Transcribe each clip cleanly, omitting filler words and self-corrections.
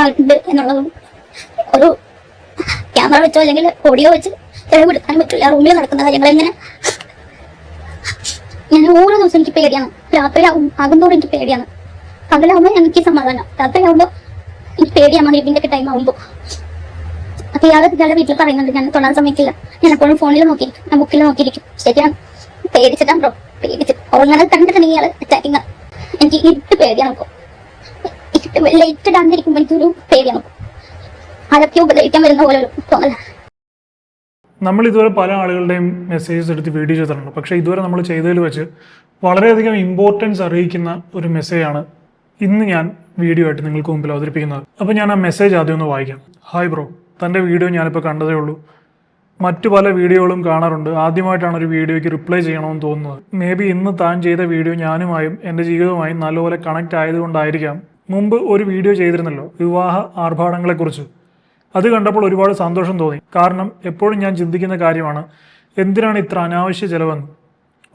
ആളുണ്ട് എന്നുള്ളതും ഒരു ക്യാമറ വെച്ചോ അല്ലെങ്കിൽ ഓഡിയോ വെച്ച് തെളിവെടുക്കാനും പറ്റില്ല. റൂമിൽ നടക്കുന്ന കാര്യങ്ങൾ എങ്ങനെ ഞാൻ ഓരോ ദിവസം എനിക്ക് പേടിയാണ്. രാത്രിയാവും ആകുമ്പോഴും എനിക്ക് പേടിയാണ്. പകലാവുമ്പോൾ എനിക്ക് സമാധാനം, രാത്രിയാവുമ്പോൾ എനിക്ക് പേടിയാണ്. മണിപ്പിന്റെ ഒക്കെ ടൈം ആവുമ്പോൾ അപ്പൊ ഇയാളുടെ വീട്ടിൽ പറയുന്നുണ്ട് ഞാൻ തൊടാൻ സമയത്തില്ല, ഞാൻ എപ്പോഴും ഫോണിൽ നോക്കിയിരിക്കും, ഞാൻ ബുക്കിൽ നോക്കിയിരിക്കും. ശരിയാണ്, പേടിച്ചിട്ടാണ് ബ്രോ, പേടിച്ചിട്ട് ഉറങ്ങാൻ കണ്ടിട്ടുണ്ടെങ്കിൽ ഇയാൾ അറ്റാക്കിങ്. എനിക്ക് ഇരുട്ട് പേടിയാണ്. ഇപ്പോൾ ലൈറ്റ് ഇടാണ്ടിരിക്കുമ്പോൾ എനിക്കൊരു പേടിയാണ്. അതൊക്കെ ഉപദ്രവിക്കാൻ വരുന്ന പോലെ ഒരു തോന്നല. നമ്മൾ ഇതുവരെ പല ആളുകളുടെയും മെസ്സേജസ് എടുത്ത് വീഡിയോ ചെയ്തിട്ടുണ്ട്. പക്ഷേ ഇതുവരെ നമ്മൾ ചെയ്തതിൽ വെച്ച് വളരെയധികം ഇമ്പോർട്ടൻസ് അറിയിക്കുന്ന ഒരു മെസ്സേജാണ് ഇന്ന് ഞാൻ വീഡിയോ ആയിട്ട് നിങ്ങൾക്ക് മുമ്പിൽ അവതരിപ്പിക്കുന്നത്. അപ്പോൾ ഞാൻ ആ മെസ്സേജ് ആദ്യം ഒന്ന് വായിക്കാം. ഹായ് ബ്രോ, തൻ്റെ വീഡിയോ ഞാനിപ്പോൾ കണ്ടതേ ഉള്ളൂ. മറ്റു പല വീഡിയോകളും കാണാറുണ്ട്. ആദ്യമായിട്ടാണ് ഒരു വീഡിയോയ്ക്ക് റിപ്ലൈ ചെയ്യണമെന്ന് തോന്നുന്നത്. മേ ബി ഇന്ന് താൻ ചെയ്ത വീഡിയോ ഞാനുമായും എൻ്റെ ജീവിതവുമായും നല്ലപോലെ കണക്റ്റ് ആയതുകൊണ്ടായിരിക്കാം. മുമ്പ് ഒരു വീഡിയോ ചെയ്തിരുന്നല്ലോ വിവാഹ ആർഭാടങ്ങളെക്കുറിച്ച്. അത് കണ്ടപ്പോൾ ഒരുപാട് സന്തോഷം തോന്നി. കാരണം എപ്പോഴും ഞാൻ ചിന്തിക്കുന്ന കാര്യമാണ്, എന്തിനാണ് ഇത്ര അനാവശ്യ ചിലവെന്ന്.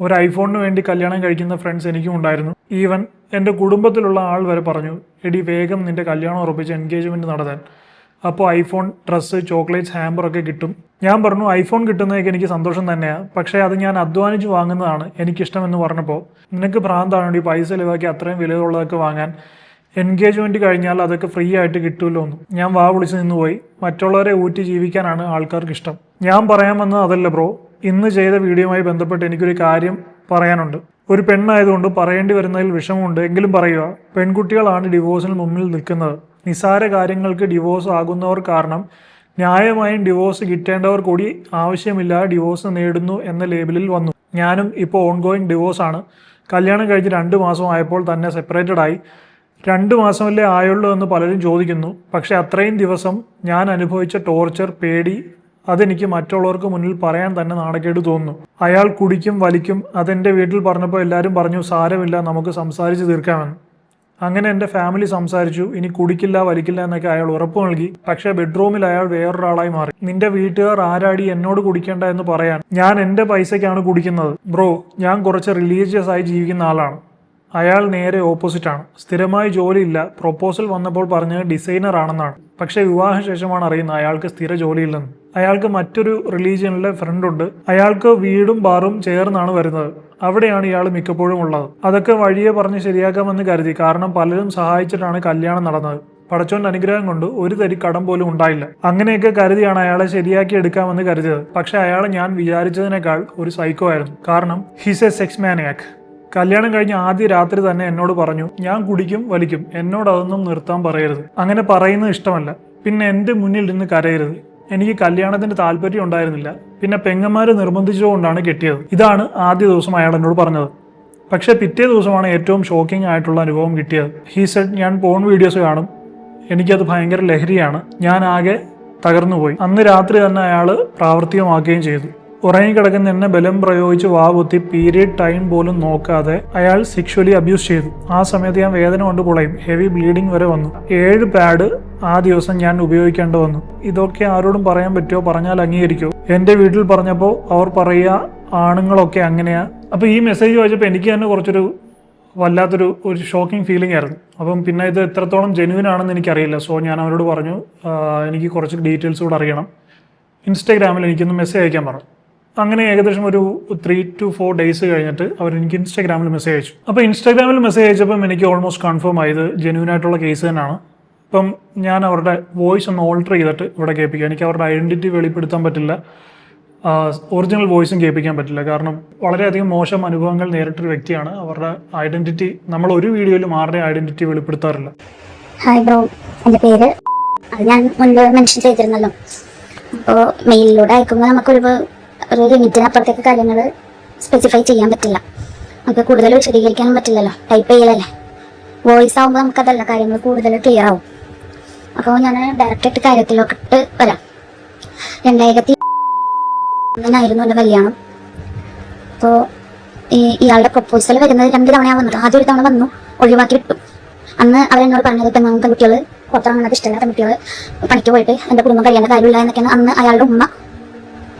ഒരു ഐഫോണിന് വേണ്ടി കല്യാണം കഴിക്കുന്ന ഫ്രണ്ട്സ് എനിക്കും ഉണ്ടായിരുന്നു. ഈവൻ എൻ്റെ കുടുംബത്തിലുള്ള ആൾ വരെ പറഞ്ഞു, എടി വേഗം നിൻ്റെ കല്യാണം ഉറപ്പിച്ച് എൻഗേജ്മെൻറ്റ് നടത്താൻ, അപ്പോൾ ഐഫോൺ, ഡ്രസ്സ്, ചോക്ലേറ്റ്സ്, ഹാമ്പറൊക്കെ കിട്ടും. ഞാൻ പറഞ്ഞു ഐഫോൺ കിട്ടുന്നതൊക്കെ എനിക്ക് സന്തോഷം തന്നെയാണ്, പക്ഷേ അത് ഞാൻ അധ്വാനിച്ച് വാങ്ങുന്നതാണ് എനിക്കിഷ്ടമെന്ന് പറഞ്ഞപ്പോൾ, നിനക്ക് ഭ്രാന്താണ് ഈ പൈസ ചിലവാക്കി അത്രയും വിലയുള്ളതൊക്കെ വാങ്ങാൻ, എൻഗേജ്മെൻറ്റ് കഴിഞ്ഞാൽ അതൊക്കെ ഫ്രീ ആയിട്ട് കിട്ടുമല്ലോ എന്ന്. ഞാൻ വാ വിളിച്ച് നിന്നുപോയി. മറ്റുള്ളവരെ ഊറ്റി ജീവിക്കാനാണ് ആൾക്കാർക്ക് ഇഷ്ടം. ഞാൻ പറയാൻ വന്നത് അതല്ല ബ്രോ. ഇന്ന് ചെയ്ത വീഡിയോയുമായി ബന്ധപ്പെട്ട് എനിക്കൊരു കാര്യം പറയാനുണ്ട്. ഒരു പെണ്ണായതുകൊണ്ട് പറയേണ്ടി വരുന്നതിൽ വിഷമമുണ്ട്, എങ്കിലും പറയുക. പെൺകുട്ടികളാണ് ഡിവോഴ്സിന് മുന്നിൽ നിൽക്കുന്നത്. നിസ്സാര കാര്യങ്ങൾക്ക് ഡിവോഴ്സ് ആകുന്നവർ കാരണം ന്യായമായും ഡിവോഴ്സ് കിട്ടേണ്ടവർ കൂടി ആവശ്യമില്ലാതെ ഡിവോഴ്സ് നേടുന്നു എന്ന ലേബലിൽ വന്നു. ഞാനും ഇപ്പോൾ ഓൺഗോയിങ് ഡിവോഴ്സാണ്. കല്യാണം കഴിഞ്ഞ് 2 മാസം ആയപ്പോൾ തന്നെ സെപ്പറേറ്റഡ് ആയി. 2 മാസമല്ലേ ആയുള്ളൂ എന്ന് പലരും ചോദിക്കുന്നു. പക്ഷെ അത്രയും ദിവസം ഞാൻ അനുഭവിച്ച ടോർച്ചർ, പേടി, അതെനിക്ക് മറ്റുള്ളവർക്ക് മുന്നിൽ പറയാൻ തന്നെ നാണക്കേട് തോന്നുന്നു. അയാൾ കുടിക്കും, വലിക്കും. അതെൻ്റെ വീട്ടിൽ പറഞ്ഞപ്പോൾ എല്ലാവരും പറഞ്ഞു സാരമില്ല, നമുക്ക് സംസാരിച്ച് തീർക്കാമെന്ന്. അങ്ങനെ എൻ്റെ ഫാമിലി സംസാരിച്ചു. ഇനി കുടിക്കില്ല, വലിക്കില്ല എന്നൊക്കെ അയാൾ ഉറപ്പ് നൽകി. പക്ഷേ ബെഡ്റൂമിൽ അയാൾ വേറൊരാളായി മാറി. നിന്റെ വീട്ടുകാർ ആരാടി എന്നോട് കുടിക്കേണ്ട എന്ന് പറയാൻ? ഞാൻ എൻ്റെ പൈസയ്ക്കാണ് കുടിക്കുന്നത്. ബ്രോ, ഞാൻ കുറച്ച് റിലീജിയസ് ആയി ജീവിക്കുന്ന ആളാണ്. അയാൾ നേരെ ഓപ്പോസിറ്റാണ്. സ്ഥിരമായി ജോലിയില്ല. പ്രൊപ്പോസൽ വന്നപ്പോൾ പറഞ്ഞത് ഡിസൈനർ ആണെന്നാണ്. പക്ഷേ വിവാഹശേഷമാണ് അറിയുന്നത് അയാൾക്ക് സ്ഥിര ജോലിയില്ലെന്ന്. അയാൾക്ക് മറ്റൊരു റിലീജിയനിലെ ഫ്രണ്ടുണ്ട്. അയാൾക്ക് വീടും ബാറും ചേർന്നാണ് വരുന്നത്. അവിടെയാണ് ഇയാൾ മിക്കപ്പോഴും ഉള്ളത്. അതൊക്കെ വഴിയെ പറഞ്ഞ് ശരിയാക്കാമെന്ന് കരുതി. കാരണം പലരും സഹായിച്ചിട്ടാണ് കല്യാണം നടന്നത്. പടച്ചോന്റെ അനുഗ്രഹം കൊണ്ട് ഒരു തരി കടം പോലും ഉണ്ടായില്ല. അങ്ങനെയൊക്കെ കരുതിയാണ് അയാളെ ശരിയാക്കി എടുക്കാമെന്ന് കരുതിയത്. പക്ഷെ അയാൾ ഞാൻ വിചാരിച്ചതിനേക്കാൾ ഒരു സൈക്കോ ആയിരുന്നു. കാരണം ഹിസ് എ സെക്സ് മാനിയാക്ക്. കല്യാണം കഴിഞ്ഞ ആദ്യ രാത്രി തന്നെ എന്നോട് പറഞ്ഞു, ഞാൻ കുടിക്കും, വലിക്കും, എന്നോട് അതൊന്നും നിർത്താൻ പറയരുത്. അങ്ങനെ പറയുന്നത് ഇഷ്ടമല്ല. പിന്നെ എൻ്റെ മുന്നിൽ നിന്ന് കരയരുത്. എനിക്ക് കല്യാണത്തിന് താല്പര്യം ഉണ്ടായിരുന്നില്ല. പിന്നെ പെങ്ങന്മാർ നിർബന്ധിച്ചുകൊണ്ടാണ് കെട്ടിയത്. ഇതാണ് ആദ്യ ദിവസം അയാൾ എന്നോട് പറഞ്ഞത്. പക്ഷെ പിറ്റേ ദിവസമാണ് ഏറ്റവും ഷോക്കിംഗ് ആയിട്ടുള്ള അനുഭവം കിട്ടിയത്. ഹീ സെഡ്, ഞാൻ പോൺ വീഡിയോസ് കാണും, എനിക്കത് ഭയങ്കര ലഹരിയാണ്, ഞാൻ ആകെ തകർന്നുപോയി. അന്ന് രാത്രി തന്നെ അയാൾ പ്രാവർത്തികമാക്കുകയും ചെയ്തു. ഉറങ്ങിക്കിടക്കുന്ന എന്നെ ബലം പ്രയോഗിച്ച് വാവുത്തി പീരിയഡ് ടൈം പോലും നോക്കാതെ അയാൾ സെക്ഷുവലി അബ്യൂസ് ചെയ്തു. ആ സമയത്ത് ഞാൻ വേദന കൊണ്ട് പുളയും. ഹെവി ബ്ലീഡിങ് വരെ വന്നു. 7 പാഡ് ആ ദിവസം ഞാൻ ഉപയോഗിക്കേണ്ടി വന്നു. ഇതൊക്കെ ആരോടും പറയാൻ പറ്റുമോ? പറഞ്ഞാൽ അംഗീകരിക്കുമോ? എൻ്റെ വീട്ടിൽ പറഞ്ഞപ്പോൾ അവർ പറയുക ആണുങ്ങളൊക്കെ അങ്ങനെയാ. അപ്പോൾ ഈ മെസ്സേജ് വായിച്ചപ്പോൾ എനിക്ക് തന്നെ കുറച്ചൊരു വല്ലാത്തൊരു ഷോക്കിംഗ് ഫീലിംഗ് ആയിരുന്നു. അപ്പം പിന്നെ ഇത് എത്രത്തോളം ജെന്യൂൻ ആണെന്ന് എനിക്കറിയില്ല. സോ ഞാൻ അവരോട് പറഞ്ഞു, എനിക്ക് കുറച്ച് ഡീറ്റെയിൽസ് കൂടെ അറിയണം. ഇൻസ്റ്റാഗ്രാമിൽ എനിക്കൊന്ന് മെസ്സേജ് അയക്കാൻ പറഞ്ഞു. അങ്ങനെ ഏകദേശം ഒരു 3 to 4 ഡേയ്സ് കഴിഞ്ഞിട്ട് അവരെനിക്ക് ഇൻസ്റ്റാഗ്രാമിൽ മെസ്സേജ് അയച്ചു. അപ്പോൾ ഇൻസ്റ്റാഗ്രാമിൽ മെസ്സേജ് അയച്ചപ്പം എനിക്ക് ഓൾമോസ്റ്റ് കൺഫേം ആയത് ജെന്യൂൻ ആയിട്ടുള്ള കേസ് തന്നെയാണ്. അപ്പം ഞാൻ അവരുടെ വോയിസ് ഒന്ന് ഓൾട്ടർ ചെയ്തിട്ട് ഇവിടെ കേൾപ്പിക്കുക. എനിക്ക് അവരുടെ ഐഡൻറ്റിറ്റി വെളിപ്പെടുത്താൻ പറ്റില്ല, ഒറിജിനൽ വോയിസും കേൾപ്പിക്കാൻ പറ്റില്ല. കാരണം വളരെയധികം മോശം അനുഭവങ്ങൾ നേരിട്ടൊരു വ്യക്തിയാണ്. അവരുടെ ഐഡൻറ്റിറ്റി നമ്മൾ ഒരു വീഡിയോയിലും ആരുടെ ഐഡൻറ്റിറ്റി വെളിപ്പെടുത്താറില്ല. ഹായ് ബ്രോ, എൻ്റെ പേര് ഞാൻ മുൻപ് മെൻഷൻ ചെയ്തിരുന്നല്ലോ. അപ്പോൾ മെയിലിലൂടെ അയക്കുമ്പോൾ നമുക്കൊരു ലിമിറ്റിനപ്പുറത്തേക്ക് കാര്യങ്ങൾ സ്പെസിഫൈ ചെയ്യാൻ പറ്റില്ല. നമുക്ക് കൂടുതൽ വിശദീകരിക്കാനും പറ്റില്ലല്ലോ, ടൈപ്പ് ചെയ്യലല്ലേ. വോയിസ് ആകുമ്പോൾ നമുക്കതല്ല, കാര്യങ്ങൾ കൂടുതൽ ക്ലിയർ ആവും. അപ്പോൾ ഞാൻ ഡയറക്റ്റായിട്ട് കാര്യത്തിലോട്ട് വരാം. 2001 എൻ്റെ കല്യാണം. അപ്പോൾ ഇയാളുടെ പ്രൊപ്പോസൽ വരുന്നത് 2 തവണയാണ് വന്നത്. ആദ്യം ഒരു തവണ വന്നു, ഒഴിവാക്കി വിട്ടു. അന്ന് അവരെന്നോട് പറഞ്ഞത് പെൺകുട്ടികൾ പുറത്തിറങ്ങുന്നത് ഇഷ്ടമല്ല, പെൺകുട്ടികൾ പണിക്ക് പോയിട്ട് എൻ്റെ കുടുംബം കഴിയേണ്ട കാര്യമില്ല എന്നൊക്കെയാണ് അന്ന് അയാളുടെ ഉമ്മ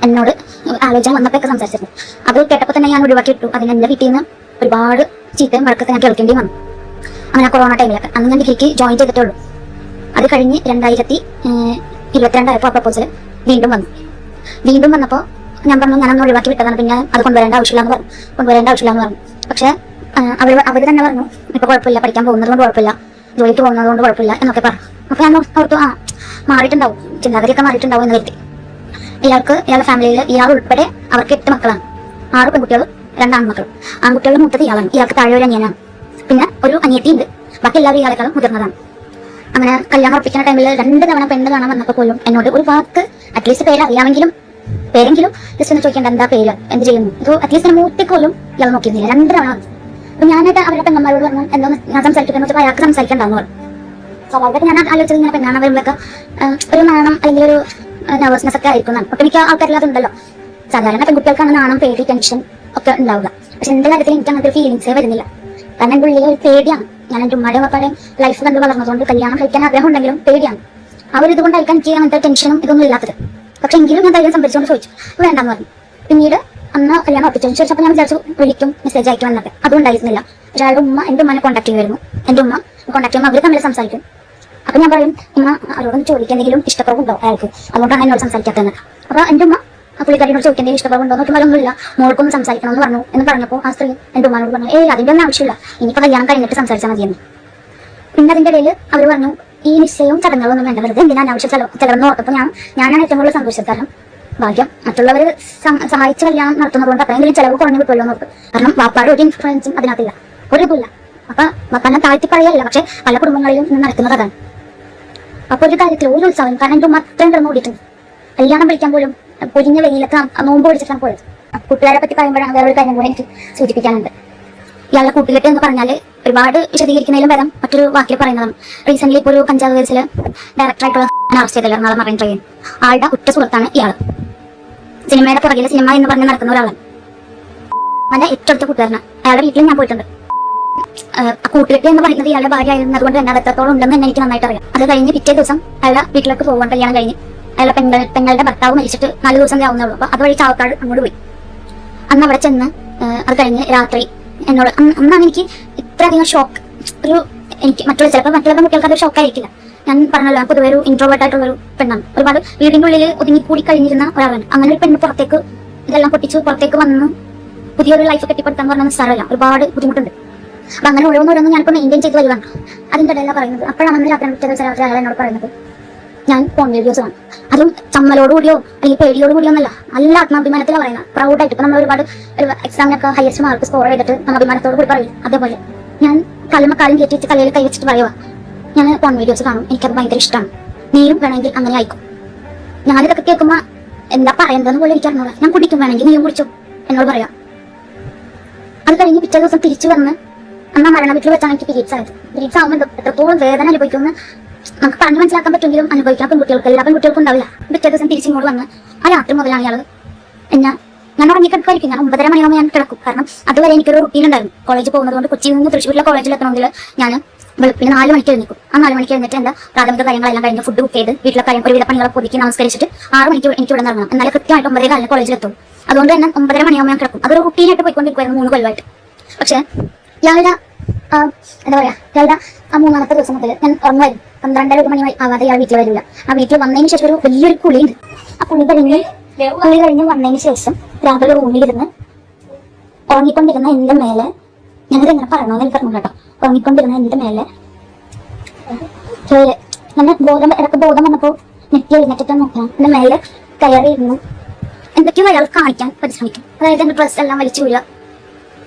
എന്നോട് ആലോചന വന്നപ്പോഴൊക്കെ സംസാരിച്ചിരുന്നു. അത് കേട്ടപ്പോൾ തന്നെ ഞാൻ ഒഴിവാക്കി ഇട്ടു. അതിന് എൻ്റെ വീട്ടിൽ നിന്ന് ഒരുപാട് ചീത്തയും വഴക്കൊക്കെ ഞാൻ കേൾക്കേണ്ടി വന്നു. അങ്ങനെ കൊറോണ ടൈമിലൊക്കെ. അന്ന് ഞാൻ ഡിഗ്രിക്ക് ജോയിൻ ചെയ്തിട്ടുള്ളൂ. അത് കഴിഞ്ഞ് 2022 പ്രപ്പോസൽ വീണ്ടും വന്നപ്പോൾ ഞാൻ പറഞ്ഞു ഞാനൊന്ന് ഒഴിവാക്കി വിട്ടതാണ്, പിന്നെ അത് കൊണ്ടുവരേണ്ട ആവശ്യമില്ലാന്ന് പറഞ്ഞു. പക്ഷെ അവർ തന്നെ പറഞ്ഞു ഇപ്പൊ കുഴപ്പമില്ല, പഠിക്കാൻ പോകുന്നത് കൊണ്ട് കുഴപ്പമില്ല, ജോലിക്ക് പോകുന്നത് കൊണ്ട് കുഴപ്പമില്ല എന്നൊക്കെ പറഞ്ഞു. അപ്പൊ ഞാൻ ഓർത്തു മാറിയിട്ടുണ്ടാവും, ചിന്താഗതിയൊക്കെ മാറിയിട്ടുണ്ടാവും എന്ന് കരുതി. ഇയാളുടെ ഫാമിലിയിൽ ഇയാൾ ഉൾപ്പെടെ അവർക്ക് 8 മക്കളാണ്, 6 പെൺകുട്ടികളും 2 ആൺമക്കളും. ആൺകുട്ടികളുടെ മൂത്തത് ഇയാളാണ്, ഇയാൾക്ക് താഴെ ഒരു അനിയനാണ്, പിന്നെ ഒരു അനിയത്തിയുണ്ട്. ബാക്കി എല്ലാവരും ഇയാളെക്കാളും മുതിർന്നതാണ്. അങ്ങനെ കല്യാണം ഉറപ്പിക്കുന്ന ടൈമിൽ 2 തവണ പെണ്ണ് കാണാൻ വന്നപ്പോൾ പോലും എന്നോട് ഒരു വാക്ക്, അറ്റ്ലീസ്റ്റ് പേരെങ്കിലും ജസ്റ്റ് ഒന്ന് ചോദിക്കേണ്ട എന്താ പേര്, എന്ത് ചെയ്യുന്നു, ഇത് അറ്റ്ലീസ്റ്റ് മൂത്തേക്ക് പോലും ഇയാൾ നോക്കിയിരുന്നില്ല. 2 തവണ. അപ്പൊ ഞാനായിട്ട് അവരുടെ പെണ്ണന്മാരോട് പറഞ്ഞു എന്താന്ന് ഞാൻ സംസാരിക്കുന്നത് വെച്ചാൽ അയാൾക്ക് സംസാരിക്കണ്ടെന്ന് പറഞ്ഞു. സ്വാഭാവികമായിട്ട് ഞാൻ ആലോചിച്ചത് ഇങ്ങനെ പെണ്ണാണ് വരുമ്പോഴൊക്കെ ഒരു നാണം അല്ലെങ്കിൽ ഒരു നെർവസ്നെസ് ഒക്കെ ആയിരിക്കും. ഒട്ടുമിക്ക ആൾക്കാരിൽ അതുണ്ടല്ലോ. സാധാരണ പെൺകുട്ടികൾക്കാണ് നാണം, പേടി, ടെൻഷൻ ഒക്കെ ഉണ്ടാവുക. പക്ഷെ എന്റെ കാര്യത്തിൽ എനിക്ക് അങ്ങനത്തെ ഫീലിങ്സേ വരുന്നില്ല. കാരണം എന്റെ ഉള്ളിൽ ഒരു പേടിയാണ്. ഞാൻ എന്റെ ഉമ്മയുടെ പപ്പാടെയും ലൈഫ് കണ്ട് വളർന്നതുകൊണ്ട് കല്യാണം കഴിക്കാൻ ആഗ്രഹം ഉണ്ടെങ്കിലും പേടിയാണ്. ആ ഒരു ഇതുകൊണ്ടായിരിക്കും എനിക്ക് അങ്ങനത്തെ ടെൻഷനും ഇതൊന്നും ഇല്ലാത്തത്. പക്ഷെ എങ്കിലും ഞാൻ ധൈര്യം സംഭരിച്ചുകൊണ്ട് ചോദിച്ചു, വേണ്ടെന്ന് പറഞ്ഞു. പിന്നീട് അന്ന് കല്യാണം ഉറപ്പിച്ചതിന് ശേഷം ഞാൻ വിചാരിച്ചു വിളിക്കും, മെസ്സേജ് അയക്കും എന്നൊക്കെ. അതുകൊണ്ടായിരുന്നില്ല. പക്ഷെ അയാളുടെ ഉമ്മ എന്റെ ഉമ്മനെ കോൺടാക്ട് ചെയ്യുമായിരുന്നു. എന്റെ ഉമ്മ കോൺടാക്ട് ചെയ്യുമ്പോൾ അവർ തമ്മിൽ സംസാരിക്കും. അപ്പൊ ഞാൻ പറയും ഉമ്മ അവരോടൊന്ന് ചോദിക്കാൻ എന്തെങ്കിലും ഇഷ്ടക്കുറവുണ്ടോ അയാൾക്ക്, അതുകൊണ്ടാണ് എന്നോട് സംസാരിക്കാത്തതെന്ന്. അപ്പൊ എന്റെ ഉമ്മ പുള്ളിക്കാരിനോട് ചോദിക്കാൻ എന്തെങ്കിലും ഇഷ്ടക്കുറവുണ്ടോ നോക്കുമ്പോഴൊന്നുമില്ല, മോൾക്കൊന്നും സംസാരിക്കണമെന്ന് പറഞ്ഞു എന്ന് പറഞ്ഞപ്പോൾ ആ സ്ത്രീ എന്റെ ഉമ്മാനോട് പറഞ്ഞു അതിന്റെ ഒന്നും ആവശ്യമില്ല, ഇനിയിപ്പോ കല്യാണം കഴിഞ്ഞിട്ട് സംസാരിച്ചാൽ മതിയെന്ന്. പിന്നെ അതിന്റെ ഇടയിൽ അവർ പറഞ്ഞു ഈ നിശ്ചയവും ചടങ്ങുകളൊന്നും വേണ്ട, വെറുതെ എന്തിനാ അനാവശ്യ ചെലവെന്ന് ഓർത്തപ്പോൾ ഞാനാണ് ഏറ്റവും കൂടുതൽ സന്തോഷിച്ചത്. ഭാഗ്യം മറ്റുള്ളവർ സഹായിച്ച് കല്യാണം നടത്തുന്നതുകൊണ്ട് അത്രയെങ്കിലും ചെലവ് കുറഞ്ഞു കിട്ടുമല്ലോ എന്ന് ഓർത്ത്. കാരണം വാപ്പാടെ ഒരു ഇൻഫ്ലുവൻസും അതിനകത്തില്ല, ഒരു ഇതുമില്ല. അപ്പൊ വാപ്പാനെ താഴ്ത്തി പറയല്ല, പക്ഷെ പല കുടുംബങ്ങളിലും നിന്ന് നടക്കുന്നത് അതാണ്. അപ്പൊ ഒരു കാര്യത്തിൽ ഒരു ഉത്സവം, കാരണം എന്റെ ഉമ്മ അത്രയും കിടന്നു ഓടിയിട്ടുണ്ട്. കല്യാണം വിളിക്കാൻ പോലും പൊരിഞ്ഞ വെയിലൊക്കെ നോമ്പ് പിടിച്ചിട്ടാണ് പോയത്. കൂട്ടുകാരെ പറ്റി പറയുമ്പോഴാണ് വേറൊരു കാര്യം കൂടെ എനിക്ക് സൂചിപ്പിക്കാനുണ്ട്. ഇയാളുടെ കൂട്ടുകെട്ട് എന്ന് പറഞ്ഞാൽ ഒരുപാട് വിശദീകരിക്കുന്നതിലും വരാം മറ്റൊരു വാക്കിൽ പറയുന്നതാണ്. റീസെന്റ് ഇപ്പോൾ ഒരു കഞ്ചാവ് കേസിൽ ഡയറക്ടറായിട്ടുള്ള അറസ്റ്റ് ചെയ്തല്ലോ, നാളെ മറൈൻ ട്രെയിൻ. ആളുടെ ഉറ്റ സുഹൃത്താണ് ഇയാൾ. സിനിമയുടെ പുറകിൽ സിനിമ എന്ന് പറഞ്ഞ് നടക്കുന്ന ഒരാളാണ്. അവന്റെ ഏറ്റവും അടുത്ത കൂട്ടുകാരനാണ്. അയാളുടെ വീട്ടിൽ ഞാൻ പോയിട്ടുണ്ട്. കൂട്ടുകെട്ട് എന്ന് പറയുന്നത് ഇയാളുടെ ഭാര്യ ആയിരുന്നതുകൊണ്ട് തന്നെ അത് എത്രത്തോളം ഉണ്ടെന്ന് തന്നെ എനിക്ക് നന്നായിട്ട് അറിയാം. അത് കഴിഞ്ഞ് പിറ്റേ ദിവസം അയാളുടെ വീട്ടിലേക്ക് പോകാൻ കല്യാണം കഴിഞ്ഞ് അയാളുടെ പെങ്ങളുടെ ഭർത്താവ് മരിച്ചിട്ട് 4 ദിവസം ആവുന്നുള്ളൂ. അപ്പൊ അതുവഴി ചാവക്കാട് അങ്ങോട്ട് പോയി. അന്ന് അവിടെ ചെന്ന് അത് കഴിഞ്ഞ് രാത്രി എന്നോട് അന്നാണ് എനിക്ക് ഇത്രയധികം ഷോക്ക്. എനിക്ക് ചിലപ്പോൾ മറ്റുള്ള കുട്ടികൾക്ക് അത് ഷോക്ക് ആയിരിക്കില്ല. ഞാൻ പറഞ്ഞല്ലോ പൊതുവെ ഒരു ഇൻട്രോവേർട്ട് ആയിട്ടുള്ള ഒരു പെണ്ണാണ്. ഒരുപാട് വീടിന്റെ ഉള്ളിൽ ഒതുങ്ങിക്കൂടി കഴിഞ്ഞിരുന്ന ഒരാളാണ്. അങ്ങനെ ഒരു പെണ്ണ് പുറത്തേക്ക് ഇതെല്ലാം പൊട്ടിച്ച് പുറത്തേക്ക് വന്ന് പുതിയൊരു ലൈഫ് കെട്ടിപ്പടുത്താൻ പറഞ്ഞ നിസ്സാരമല്ല, ഒരുപാട് ബുദ്ധിമുട്ടുണ്ട്. അപ്പൊ അങ്ങനെ ഓരോന്നോരോന്നും ഞാനിപ്പോൾ മെയിൻറ്റെയിൻ ചെയ്ത് വരുവാണ്. അതിൻ്റെ ഇടയിലാണ് പറയുന്നത്. അപ്പോഴാണ് അന്ന് രാത്രി അയാൾ എന്നോട് പറയുന്നത് ഞാൻ ഫോൺ വീഡിയോസ് കാണും. അതും ചമ്മലോടുകൂടിയോ അല്ലെങ്കിൽ പേടിയോടുകൂടിയോ ഒന്നല്ല, നല്ല ആത്മാഭിമാനത്തിലാണ് പറയുന്നത്. പ്രൗഡായിട്ട്. ഇപ്പൊ നമ്മൾ ഒരുപാട് എക്സാമിനൊക്കെ ഹയസ്റ്റ് മാർക്ക് സ്കോർ ചെയ്തിട്ട് നമ്മൾ അഭിമാനത്തോട് കൂടി പറയും. അതേപോലെ ഞാൻ കാലം കയറ്റി വെച്ച് കലയിൽ കൈ വെച്ചിട്ട് പറയുക, ഞാൻ ഫോൺ വീഡിയോസ് കാണും, എനിക്കത് ഭയങ്കര ഇഷ്ടമാണ്, നീയും വേണമെങ്കിൽ അങ്ങനെ ആയിക്കും. ഞാനിതൊക്കെ കേൾക്കുമ്പോൾ എന്താ പറയേണ്ടതെന്ന് പോലെ എനിക്കറിഞ്ഞൂടാ. ഞാൻ കുടിക്കും, വേണമെങ്കിൽ നീയും കുടിച്ചോ എന്നോട് പറയാം. അത് കഴിഞ്ഞ് പിറ്റേ ദിവസം തിരിച്ചു വന്ന് അന്ന് മരണ വീട്ടിൽ വെച്ചാണ് എനിക്ക് പീരീഡ്സ് ആയത്. പീരീഡ്സ് ആകുമ്പോൾ എത്രത്തോളം വേദന അനുഭവിക്കുമെന്ന് നമുക്ക് പറഞ്ഞു മനസ്സിലാക്കാൻ പറ്റുമെങ്കിലും അനുഭവിക്കാൻ പെൺകുട്ടികൾക്ക് എല്ലാ പെൺകുട്ടികൾക്കും ഉണ്ടാവില്ല. പിറ്റേ ദിവസം തിരിച്ചിങ്ങോട്ട് വന്ന് ആ രാത്രി മുതലാണ് ഇയാൾ ഞാൻ ഉറങ്ങിക്കിടക്കുമായിരിക്കും. ഞാൻ 9:30 മണിയാകുമ്പോൾ ഞാൻ കിടക്കും. കാരണം അതുവരെ എനിക്കൊരു റുട്ടീൻ ഉണ്ടായിരുന്നു. കോളേജിൽ പോകുന്നത് കൊണ്ട് കൊച്ചിയിൽ നിന്ന് തൃശ്ശൂരിലെ കോളേജിൽ എത്തണമെങ്കിൽ ഞാൻ വെളുപ്പിന് 4 മണിക്ക് എഴുന്നേക്കും. ആ 4 മണിക്ക് എഴുന്നേറ്റ് എൻ്റെ പ്രാഥമിക കാര്യങ്ങളെല്ലാം കഴിഞ്ഞ് ഫുഡ് കുക്ക് ചെയ്ത് വീട്ടിലെ കാര്യം ഒരുവിധ പണികളൊക്കെ ഒതുക്കി നമസ്കരിച്ചിട്ട് 6 മണിക്ക് എനിക്ക് ഇവിടെ ഇറങ്ങണം. എന്നാലും കൃത്യമായിട്ട് 9:15 കോളേജിലെത്തും. അതുകൊണ്ട് തന്നെ 9:30 മണിയാകുമ്പോൾ ഞാൻ കിടക്കും. അതൊരു റുട്ടീനായിട്ട് പോയിക്കൊണ്ടിരിക്കുമായിരുന്നു 3 കൊല്ലമായിട്ട്. പക്ഷേ ഇയാളുടെ എന്താ പറയാ, ഇയാളുടെ ആ 3ാമത്തെ ദിവസം മുതൽ ഞാൻ ഉറങ്ങുമായിരുന്നു. 12-1 മണി ആവാതെ ഇയാൾ വീട്ടിൽ വരില്ല. ആ വീട്ടിൽ വന്നതിന് ശേഷം ഒരു വലിയൊരു കുളിയുണ്ട്. ആ കുളി കഴിഞ്ഞ് വന്നതിന് ശേഷം രാവിലെ റൂമിലിരുന്ന് ഉറങ്ങിക്കൊണ്ടിരുന്ന എന്റെ മേലെ, ഞാനത് എങ്ങനെ പറയണമെന്ന് എനിക്ക് അറിഞ്ഞു കേട്ടോ, ഉറങ്ങിക്കൊണ്ടിരുന്ന എന്റെ മേലെ ഇടയ്ക്ക് ബോധം വന്നപ്പോൾ നെറ്റി എഴുന്നേറ്റിട്ട് നോക്കണം, എന്റെ മേലെ കയറിയിരുന്നു എന്തൊക്കെയോ അയാൾ കാണിക്കാൻ പരിശ്രമിക്കും. അതായത് എന്റെ ഡ്രസ് എല്ലാം വലിച്ചു വീഴുക.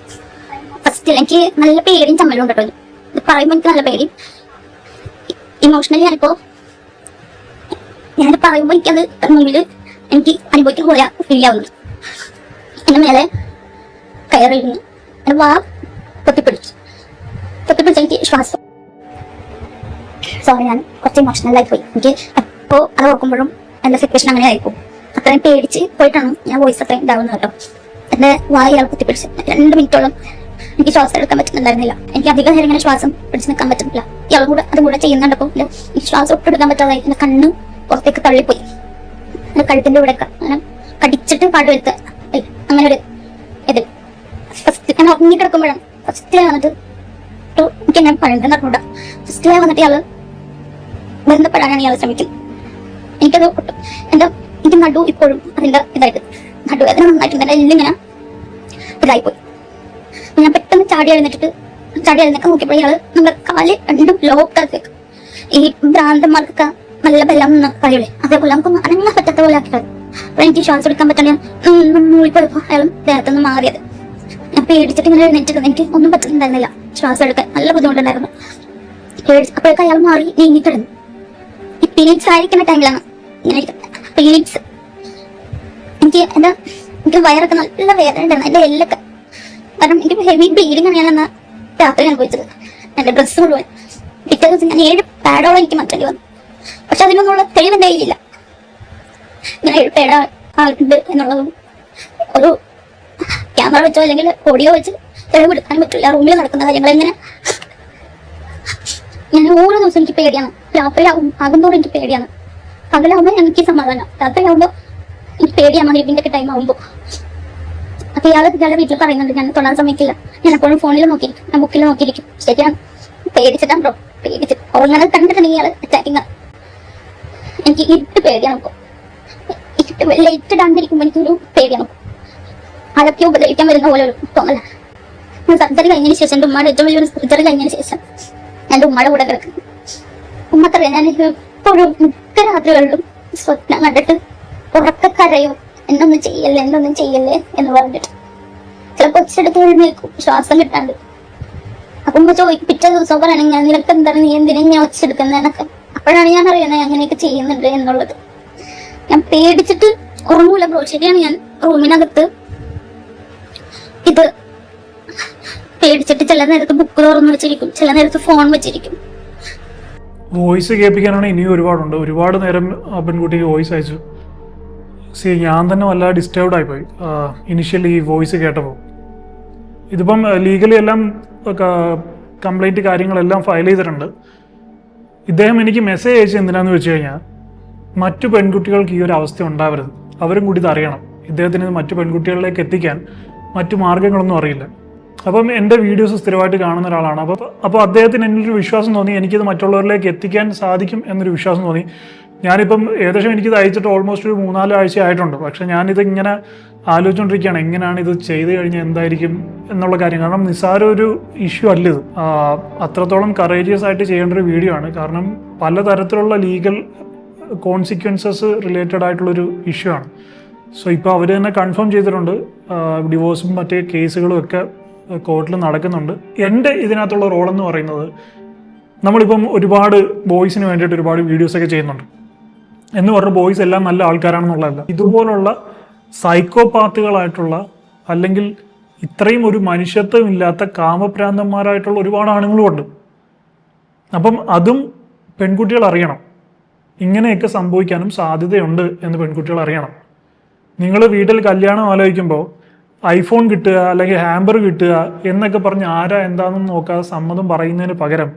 ഫസ്റ്റ് എനിക്ക് നല്ല പേടിയും ചമ്മലും ഉണ്ട് കേട്ടോ. ഇത് പറയുമ്പോൾ എനിക്ക് നല്ല പേടി. ഇമോഷണലി ഞാനിത് പറയുമ്പോൾ എനിക്കത് മുമ്പിൽ എനിക്ക് അനുഭവിക്കാൻ പോലെ ഫീൽ ആവുന്നുണ്ട്. എന്റെ മേലെ കയറിയിരുന്നു, എന്റെ വാ പൊട്ടിപ്പിടിച്ച് എനിക്ക് ശ്വാസം. സോറി, ഞാൻ കുറച്ച് ഇമോഷണലായി പോയി. എനിക്ക് എപ്പോൾ അത് ഓർക്കുമ്പോഴും എന്റെ സിറ്റുവേഷൻ അങ്ങനെ ആയിപ്പോകും. അത്രയും പേടിച്ച് പോയിട്ടാണ് ഞാൻ വോയിസ് അത്രയും ഇതാവുന്നത് കേട്ടോ. എന്റെ വാ ഇയാൾ കുത്തിപ്പിടിച്ച് 2 മിനിറ്റോളം എനിക്ക് ശ്വാസം എടുക്കാൻ പറ്റുന്നുണ്ടായിരുന്നില്ല. എനിക്ക് അധികം നേരം ഇങ്ങനെ ശ്വാസം പിടിച്ച് നിൽക്കാൻ പറ്റുന്നില്ല. ഇയാളും കൂടെ അതും കൂടെ ചെയ്യുന്നുണ്ടപ്പോൾ എനിക്ക് ശ്വാസം ഒട്ടെടുക്കാൻ പറ്റാതായി. എന്റെ കണ്ണ് പുറത്തേക്ക് തള്ളിപ്പോയി. എന്റെ കഴുത്തിന്റെ ഇവിടെ അങ്ങനെ കടിച്ചിട്ട് പാടുവെടുത്ത് അങ്ങനെ ഒരു ഇത് ഫസ്റ്റ് ഞാൻ ഉറങ്ങി കിടക്കുമ്പോഴാണ് ഫസ്റ്റ് വന്നിട്ട് എനിക്ക് ഞാൻ പഴയ നടക്കൂടാ. ഫസ്റ്റ് വന്നിട്ട് ഇയാള് ബന്ധപ്പെടാനാണ് ഇയാൾ ശ്രമിക്കുന്നത്. എനിക്കത് ഒട്ടും എനിക്ക് നടു ഇപ്പോഴും അതിന്റെ ഇതായിട്ട് നടുവേദന നന്നായിട്ടുണ്ട്. എന്റെ എല്ലിങ്ങനെ ഇതായിപ്പോയി. ഞാൻ പെട്ടെന്ന് ചാടി എഴുന്നേക്കാൻ നോക്കിയപ്പോൾ ഇയാള് നമ്മുടെ കാല് രണ്ടും ലോക്കാക്കി വെക്കും. ഈ ഭ്രാന്തന്മാർക്കൊക്കെ നല്ല ബലം എന്ന് പറയൂലേ, അതേപോലെ നമുക്കൊന്നും അനങ്ങാൻ പറ്റാത്ത പോലെ ആക്കിയത്. അപ്പൊ എനിക്ക് ശ്വാസം എടുക്കാൻ പറ്റാണ്ട് മൂളിപ്പോയപ്പോ അയാളും ദേഹത്തുനിന്ന് മാറിയത്. ഞാൻ പേടിച്ചിട്ട് ഇങ്ങനെ എഴുന്നേറ്റിരുന്നു. എനിക്ക് ഒന്നും പറ്റുന്നുണ്ടായിരുന്നില്ല, ശ്വാസം എടുക്കാൻ നല്ല ബുദ്ധിമുട്ടുണ്ടായിരുന്നു. അപ്പോഴൊക്കെ അയാൾ മാറി നീങ്ങിക്കിടന്നു. ഈ പീരീഡ്സ് ആയിരിക്കുന്ന ടൈമിലാണ് ഇങ്ങനെ പീരീഡ്സ്. എനിക്ക് വയറൊക്കെ നല്ല വേദന ഉണ്ടായിരുന്നു, എന്റെ എല്ലൊക്കെ. കാരണം എനിക്ക് ഹെവി ബ്ലീഡിംഗ് ആണ് ഞാൻ രാത്രി അനുഭവിച്ചത്. എന്റെ ഡ്രസ്സ് മുഴുവൻ പിറ്റേ ദിവസം ഞാൻ 7 പാഡോളം എനിക്ക് മാറ്റേണ്ടി വന്നു. പക്ഷെ അതിനൊന്നുള്ള തെളിവ് എന്റെ കയ്യിലില്ല. ഇങ്ങനെ 7 പാഡ് ആയിട്ടുണ്ട് എന്നുള്ളതും ഒരു ക്യാമറ വെച്ചോ അല്ലെങ്കിൽ ഓഡിയോ വെച്ച് തെളിവെടുക്കാനും പറ്റില്ല. റൂമിൽ നടക്കുന്ന കാര്യങ്ങൾ എങ്ങനെ ഞാൻ ഓരോ ദിവസം എനിക്ക് പേടിയാണ്. രാത്രിയാവും ആകുമ്പോഴും എനിക്ക് പേടിയാണ്. പകലാവുമ്പോൾ എനിക്ക് സമാധാനം, രാത്രിയാവുമ്പോൾ എനിക്ക് പേടിയാണ്. ഇതിന്റെ ഒക്കെ ടൈം ആവുമ്പോൾ അപ്പൊ ഇയാളുടെ വീട്ടിൽ പറയുന്നുണ്ട് ഞാൻ തൊടാൻ സമ്മതിക്കില്ല. ഞാൻ എപ്പോഴും ഫോണിൽ നോക്കിയിരിക്കും, ഞാൻ ബുക്കിൽ നോക്കിയിരിക്കും. ശരിയാണ്, പേടിച്ചിട്ടാണ് ബ്രോ, പേടിച്ചിട്ട് ഉറങ്ങാൻ കണ്ടിട്ടുണ്ടെങ്കിൽ ഇയാൾ അറ്റാക്കിങ്. എനിക്ക് ഇരുട്ട് പേടിയാണ്. ഇപ്പൊ ലൈറ്റ് ഇടാണ്ടിരിക്കുമ്പോൾ എനിക്കൊരു പേടിയാണ്. അതൊക്കെ ഉപദ്രവിക്കാൻ വരുന്ന പോലെ ഒരു തോന്നല. ഞാൻ സർജറി കഴിഞ്ഞതിന് ശേഷം എന്റെ ഉമ്മയുടെ ഏറ്റവും വലിയൊരു സർജറി കഴിഞ്ഞതിന് ശേഷം എന്റെ ഉമ്മയുടെ കൂടെ കിടക്കുന്നു. ഉമ്മക്കറിയാം ഞാൻ ഇപ്പോഴും മിക്ക രാത്രികളിലും സ്വപ്നം കണ്ടിട്ട് ഉറക്കക്കരയോ എന്നൊന്നും ചെയ്യല്ലേ എന്ന് പറഞ്ഞിട്ട് ചിലപ്പോൾ ഒച്ചെടുത്ത് എഴുന്നേൽക്കും ശ്വാസം കിട്ടാണ്ട്. അപ്പൊ ഉമ്മ ചോദിക്കും, പിറ്റേ ദിവസം പറയണെങ്കിൽ ഞാൻ നിനക്ക് എന്താണ്, നീ എന്തിനാ ഞാൻ ഒച്ചെടുക്കുന്നതിനൊക്കെ. അപ്പോഴാണ് ഞാൻ അറിയുന്നത് അങ്ങനെയൊക്കെ ചെയ്യുന്നുണ്ട് എന്നുള്ളത്. ഞാൻ പേടിച്ചിട്ട് ഉറങ്ങൂല ബ്രോ, ശരിയാണ്. ഞാൻ റൂമിനകത്ത് ഇത് പേടിച്ചിട്ട് ചില നേരത്ത് ബുക്ക് തുറന്നു വെച്ചിരിക്കും, ചില നേരത്ത് ഫോൺ വെച്ചിരിക്കും. വോയിസ് കേൾപ്പിക്കാനാണ് ഇനിയും ഒരുപാടുണ്ട്. ഒരുപാട് നേരം ആ പെൺകുട്ടിക്ക് വോയിസ് അയച്ചു. ഞാൻ തന്നെ വല്ലാതെ ഡിസ്റ്റർബ്ഡ് ആയിപ്പോയി ഇനിഷ്യലി ഈ വോയിസ് കേട്ടപ്പോൾ. ഇതിപ്പം ലീഗലി എല്ലാം കംപ്ലൈൻറ്റ് കാര്യങ്ങളെല്ലാം ഫയൽ ചെയ്തിട്ടുണ്ട്. ഇദ്ദേഹം എനിക്ക് മെസ്സേജ് അയച്ചത് എന്തിനാന്ന് വെച്ച് കഴിഞ്ഞാൽ മറ്റു പെൺകുട്ടികൾക്ക് ഈ ഒരു അവസ്ഥ ഉണ്ടാവരുത്, അവരും കൂടി ഇത് അറിയണം. ഇദ്ദേഹത്തിന് ഇത് മറ്റു പെൺകുട്ടികളിലേക്ക് എത്തിക്കാൻ മറ്റു മാർഗ്ഗങ്ങളൊന്നും അറിയില്ല. അപ്പം എൻ്റെ വീഡിയോസ് സ്ഥിരമായിട്ട് കാണുന്ന ഒരാളാണ്. അപ്പോൾ അദ്ദേഹത്തിന് എന്നൊരു വിശ്വാസം തോന്നി, എനിക്കിത് മറ്റുള്ളവരിലേക്ക് എത്തിക്കാൻ സാധിക്കും എന്നൊരു വിശ്വാസം തോന്നി. ഞാനിപ്പം ഏകദേശം എനിക്കിത് അയച്ചിട്ട് ഓൾമോസ്റ്റ് ഒരു 3-4 ആഴ്ച ആയിട്ടുണ്ട്. പക്ഷെ ഞാനിത് ഇങ്ങനെ ആലോചിച്ചുകൊണ്ടിരിക്കുകയാണ്, എങ്ങനെയാണ് ഇത് ചെയ്ത് കഴിഞ്ഞാൽ എന്തായിരിക്കും എന്നുള്ള കാര്യം. കാരണം നിസ്സാര ഒരു ഇഷ്യൂ അല്ല ഇത്, അത്രത്തോളം കറേജിയസ് ആയിട്ട് ചെയ്യേണ്ട ഒരു വീഡിയോ ആണ്. കാരണം പലതരത്തിലുള്ള ലീഗൽ കോൺസിക്വൻസസ് റിലേറ്റഡ് ആയിട്ടുള്ളൊരു ഇഷ്യൂ ആണ്. സോ ഇപ്പോൾ അവർ തന്നെ കൺഫേം ചെയ്തിട്ടുണ്ട്, ഡിവോഴ്സും മറ്റേ കേസുകളും ഒക്കെ കോർട്ടിൽ നടക്കുന്നുണ്ട്. എൻ്റെ ഇതിനകത്തുള്ള റോളെന്ന് പറയുന്നത്, നമ്മളിപ്പം ഒരുപാട് ബോയ്സിന് വേണ്ടിയിട്ട് ഒരുപാട് വീഡിയോസൊക്കെ ചെയ്യുന്നുണ്ട്. എന്ന് പറഞ്ഞ ബോയ്സ് എല്ലാം നല്ല ആൾക്കാരാണെന്നുള്ളതല്ല, ഇതുപോലുള്ള സൈക്കോപാത്തുകളായിട്ടുള്ള അല്ലെങ്കിൽ ഇത്രയും ഒരു മനുഷ്യത്വം ഇല്ലാത്ത കാമഭ്രാന്തന്മാരായിട്ടുള്ള ഒരുപാട് ആണുങ്ങളുമുണ്ട്. അപ്പം അതും പെൺകുട്ടികൾ അറിയണം. ഇങ്ങനെയൊക്കെ സംഭവിക്കാനും സാധ്യതയുണ്ട് എന്ന് പെൺകുട്ടികൾ അറിയണം. നിങ്ങൾ വീട്ടിൽ കല്യാണം ആലോചിക്കുമ്പോൾ ഐഫോൺ കിട്ടുക അല്ലെങ്കിൽ ഹാമ്പർ കിട്ടുക എന്നൊക്കെ പറഞ്ഞ് ആരാ എന്താണെന്ന് നോക്കാതെ സമ്മതം പറയുന്നതിന് പകരം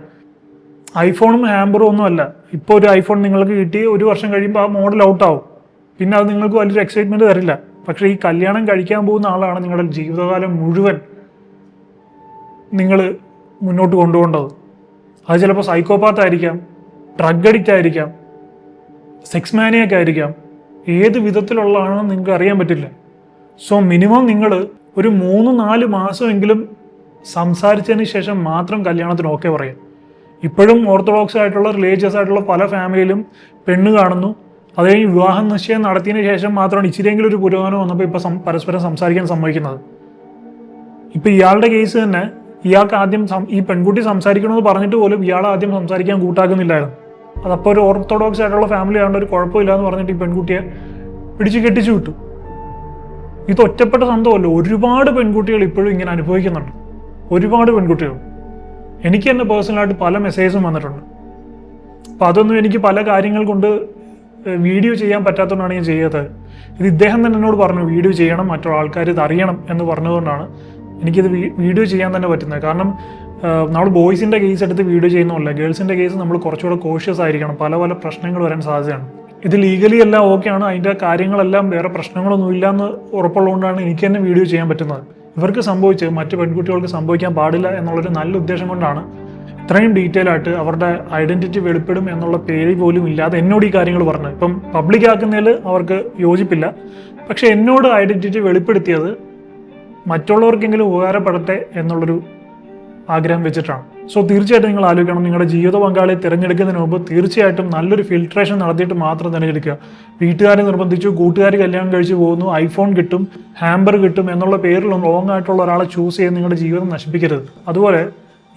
ഐഫോണും ഹാമ്പറും ഒന്നുമല്ല. ഇപ്പോൾ ഒരു ഐഫോൺ നിങ്ങൾക്ക് കിട്ടി 1 വർഷം കഴിയുമ്പോൾ ആ മോഡൽ ഔട്ടാവും, പിന്നെ അത് നിങ്ങൾക്ക് വലിയൊരു എക്സൈറ്റ്മെൻറ്റ് തരില്ല. പക്ഷേ ഈ കല്യാണം കഴിക്കാൻ പോകുന്ന ആളാണ് നിങ്ങളുടെ ജീവിതകാലം മുഴുവൻ നിങ്ങൾ മുന്നോട്ട് കൊണ്ടുപോകേണ്ടത്. അത് ചിലപ്പോൾ സൈക്കോപാത്തായിരിക്കാം, ഡ്രഗ് അഡിക്റ്റ് ആയിരിക്കാം, സെക്സ് മാനിയൊക്കെ ആയിരിക്കാം. ഏത് വിധത്തിലുള്ളതാണെന്ന് നിങ്ങൾക്ക് അറിയാൻ പറ്റില്ല. സോ മിനിമം നിങ്ങൾ ഒരു 3-4 മാസമെങ്കിലും സംസാരിച്ചതിന് ശേഷം മാത്രം കല്യാണത്തിന് ഓക്കെ പറയാം. ഇപ്പോഴും ഓർത്തഡോക്സ് ആയിട്ടുള്ള റിലീജിയസ് ആയിട്ടുള്ള പല ഫാമിലിയിലും പെണ്ണ് കാണുന്നു, അത് കഴിഞ്ഞ് വിവാഹ നിശ്ചയം നടത്തിയതിന് ശേഷം മാത്രമാണ് ഇച്ചിരിയെങ്കിലും ഒരു പുരോഗമനം വന്നപ്പോൾ ഇപ്പോൾ പരസ്പരം സംസാരിക്കാൻ സമ്മതിക്കുന്നത്. ഇപ്പം ഇയാളുടെ കേസ് തന്നെ, ഇയാൾക്ക് ആദ്യം ഈ പെൺകുട്ടി സംസാരിക്കണമെന്ന് പറഞ്ഞിട്ട് പോലും ഇയാൾ ആദ്യം സംസാരിക്കാൻ കൂട്ടാക്കുന്നില്ലായിരുന്നു. അതപ്പോൾ ഒരു ഓർത്തഡോക്സ് ആയിട്ടുള്ള ഫാമിലി ആയതുകൊണ്ട് ഒരു കുഴപ്പമില്ല എന്ന് പറഞ്ഞിട്ട് ഈ പെൺകുട്ടിയെ പിടിച്ച് കെട്ടിച്ചു വിട്ടു. ഇത് ഒറ്റപ്പെട്ട സംഭവമല്ല, ഒരുപാട് പെൺകുട്ടികൾ ഇപ്പോഴും ഇങ്ങനെ അനുഭവിക്കുന്നുണ്ട്. ഒരുപാട് പെൺകുട്ടികൾ. എനിക്ക് തന്നെ പേഴ്സണലായിട്ട് പല മെസ്സേജസും വന്നിട്ടുണ്ട്. അപ്പം അതൊന്നും എനിക്ക് പല കാര്യങ്ങൾ കൊണ്ട് വീഡിയോ ചെയ്യാൻ പറ്റാത്തതുകൊണ്ടാണ് ഞാൻ ചെയ്യാത്തത്. ഇത് ഇദ്ദേഹം തന്നെ എന്നോട് പറഞ്ഞു വീഡിയോ ചെയ്യണം, മറ്റുള്ള ആൾക്കാർ ഇത് അറിയണം എന്ന് പറഞ്ഞതുകൊണ്ടാണ് എനിക്കിത് വീഡിയോ ചെയ്യാൻ തന്നെ പറ്റുന്നത്. കാരണം നമ്മൾ ബോയ്സിൻ്റെ കേസ് എടുത്ത് വീഡിയോ ചെയ്യുന്നതല്ല, ഗേൾസിൻ്റെ കേസ് നമ്മൾ കുറച്ചുകൂടെ കോഷ്യസ് ആയിരിക്കണം. പല പല പ്രശ്നങ്ങൾ വരാൻ സാധ്യതയാണ്. ഇത് ലീഗലി എല്ലാം ഓക്കെയാണ്, അതിൻ്റെ കാര്യങ്ങളെല്ലാം വേറെ പ്രശ്നങ്ങളൊന്നും ഇല്ലയെന്ന് ഉറപ്പുള്ളതുകൊണ്ടാണ് എനിക്ക് തന്നെ വീഡിയോ ചെയ്യാൻ പറ്റുന്നത്. ഇവർക്ക് സംഭവിച്ച് മറ്റു പെൺകുട്ടികൾക്ക് സംഭവിക്കാൻ പാടില്ല എന്നുള്ളൊരു നല്ല ഉദ്ദേശം കൊണ്ടാണ് ഇത്രയും ഡീറ്റെയിൽ ആയിട്ട് അവരുടെ ഐഡന്റിറ്റി വെളിപ്പെടും എന്നുള്ള പേര് പോലും ഇല്ലാതെ എന്നോട് ഈ കാര്യങ്ങൾ പറഞ്ഞു. ഇപ്പം പബ്ലിക് ആക്കുന്നതിൽ അവർക്ക് യോജിപ്പില്ല, പക്ഷെ എന്നോട് ഐഡന്റിറ്റി വെളിപ്പെടുത്തിയത് മറ്റുള്ളവർക്കെങ്കിലും ഉപകാരപ്പെടട്ടെ എന്നുള്ളൊരു ആഗ്രഹം വെച്ചിട്ടാണ്. സോ തീർച്ചയായിട്ടും നിങ്ങൾ ആലോചിക്കണം, നിങ്ങളുടെ ജീവിത പങ്കാളിയെ തിരഞ്ഞെടുക്കുന്നതിന് മുമ്പ് തീർച്ചയായിട്ടും നല്ലൊരു ഫിൽട്രേഷൻ നടത്തിയിട്ട് മാത്രം തിരഞ്ഞെടുക്കുക. വീട്ടുകാരെ നിർബന്ധിച്ചു, കൂട്ടുകാർ കല്യാണം കഴിച്ചു പോകുന്നു, ഐഫോൺ കിട്ടും, ഹാമ്പർ കിട്ടും എന്നുള്ള പേരിൽ റോങ് ആയിട്ടുള്ള ഒരാളെ ചൂസ് ചെയ്ത് നിങ്ങളുടെ ജീവിതം നശിപ്പിക്കരുത്. അതുപോലെ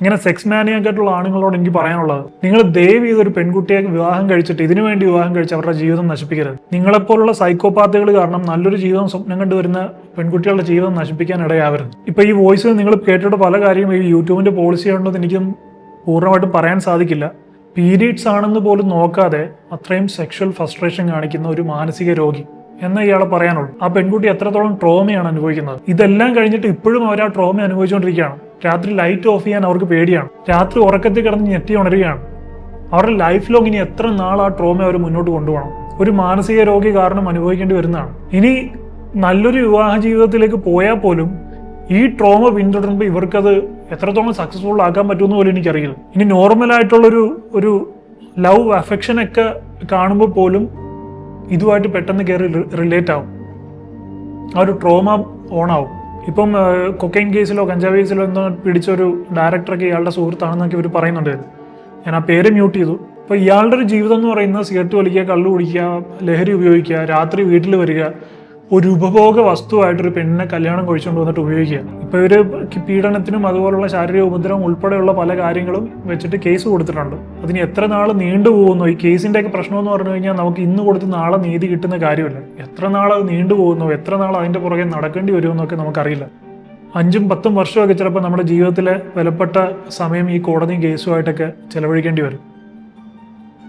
ഇങ്ങനെ സെക്സ് മാനിയായിട്ടുള്ള ആണുങ്ങളോട് എനിക്ക് പറയാനുള്ളത്, നിങ്ങൾ ദയവ് ചെയ്തൊരു പെൺകുട്ടിയെ വിവാഹം കഴിച്ചിട്ട് ഇതിനു വേണ്ടി വിവാഹം കഴിച്ച് അവരുടെ ജീവിതം നശിപ്പിക്കരുത്. നിങ്ങളെപ്പോലുള്ള സൈക്കോപാത്തുകൾ കാരണം നല്ലൊരു ജീവിതം സ്വപ്നം കണ്ടുവരുന്ന പെൺകുട്ടികളുടെ ജീവിതം നശിപ്പിക്കാൻ ഇടയാവരുത്. ഇപ്പൊ ഈ വോയിസ് നിങ്ങൾ കേട്ടിട്ട് പല കാര്യവും ഈ യൂട്യൂബിന്റെ പോളിസി ഉണ്ടെന്ന് എനിക്കും പൂർണ്ണമായിട്ടും പറയാൻ സാധിക്കില്ല. പീരീഡ്സ് ആണെന്ന് പോലും നോക്കാതെ അത്രയും സെക്ഷൽ ഫ്രസ്ട്രേഷൻ കാണിക്കുന്ന ഒരു മാനസിക രോഗി എന്ന് ഇയാളെ പറയാനുള്ളൂ. ആ പെൺകുട്ടി എത്രത്തോളം ട്രോമയാണ് അനുഭവിക്കുന്നത്. ഇതെല്ലാം കഴിഞ്ഞിട്ട് ഇപ്പോഴും അവർ ആ ട്രോമ അനുഭവിച്ചുകൊണ്ടിരിക്കുകയാണ്. രാത്രി ലൈറ്റ് ഓഫ് ചെയ്യാൻ അവർക്ക് പേടിയാണ്, രാത്രി ഉറക്കത്തിൽ കിടന്ന് ഞെട്ടി ഉണരുകയാണ്. അവരുടെ ലൈഫ് ലോങ് ഇനി എത്ര നാൾ ആ ട്രോമ അവർ മുന്നോട്ട് കൊണ്ടുപോകണം? ഒരു മാനസിക രോഗി കാരണം അനുഭവിക്കേണ്ടി വരുന്നതാണ്. ഇനി നല്ലൊരു വിവാഹ ജീവിതത്തിലേക്ക് പോയാൽ പോലും ഈ ട്രോമ പിന്തുടരുമ്പോൾ ഇവർക്കത് എത്രത്തോളം സക്സസ്ഫുൾ ആക്കാൻ പറ്റുമെന്ന് പോലും എനിക്കറിയില്ല. ഇനി നോർമലായിട്ടുള്ളൊരു ലവ് അഫെക്ഷൻ ഒക്കെ കാണുമ്പോൾ പോലും ഇതുമായിട്ട് പെട്ടെന്ന് കയറി റിലേറ്റ് ആവും, ആ ഒരു ട്രോമ ഓണാവും. ഇപ്പം കൊക്കൈൻ കേസിലോ കഞ്ചാവ് കേസിലോ എന്തോ പിടിച്ചൊരു ഡയറക്ടറൊക്കെ ഇയാളുടെ സുഹൃത്താണെന്നൊക്കെ ഇവർ പറയുന്നുണ്ടായിരുന്നു. ഞാൻ ആ പേര് മ്യൂട്ട് ചെയ്തു. അപ്പോൾ ഇയാളുടെ ഒരു ജീവിതം എന്ന് പറയുന്നത് സിഗരറ്റ് വലിക്കുക, കള്ളു കുടിക്കുക, ലഹരി ഉപയോഗിക്കുക, രാത്രി വീട്ടിൽ വരിക, ഒരു ഉപഭോഗ വസ്തുവായിട്ടൊരു പെണ്ണിനെ കല്യാണം കഴിച്ചുകൊണ്ട് വന്നിട്ട് ഉപയോഗിക്കുക. ഇപ്പോൾ ഇവർ പീഡനത്തിനും അതുപോലുള്ള ശാരീരിക ഉപദ്രവം ഉൾപ്പെടെയുള്ള പല കാര്യങ്ങളും വെച്ചിട്ട് കേസ് കൊടുത്തിട്ടുണ്ട്. അതിന് എത്ര നാൾ നീണ്ടുപോകുന്നു? ഈ കേസിൻ്റെയൊക്കെ പ്രശ്നം എന്ന് പറഞ്ഞു കഴിഞ്ഞാൽ നമുക്ക് ഇന്ന് കൊടുത്ത് നാളെ നീതി കിട്ടുന്ന കാര്യമല്ല. എത്ര നാൾ അത് നീണ്ടുപോകുന്നു, എത്ര നാൾ അതിൻ്റെ പുറകെ നടക്കേണ്ടി വരുമെന്നൊക്കെ നമുക്കറിയില്ല. 5-10 വർഷമൊക്കെ ചിലപ്പോൾ നമ്മുടെ ജീവിതത്തിലെ വിലപ്പെട്ട സമയം ഈ കോടതിയും കേസുമായിട്ടൊക്കെ ചെലവഴിക്കേണ്ടി വരും.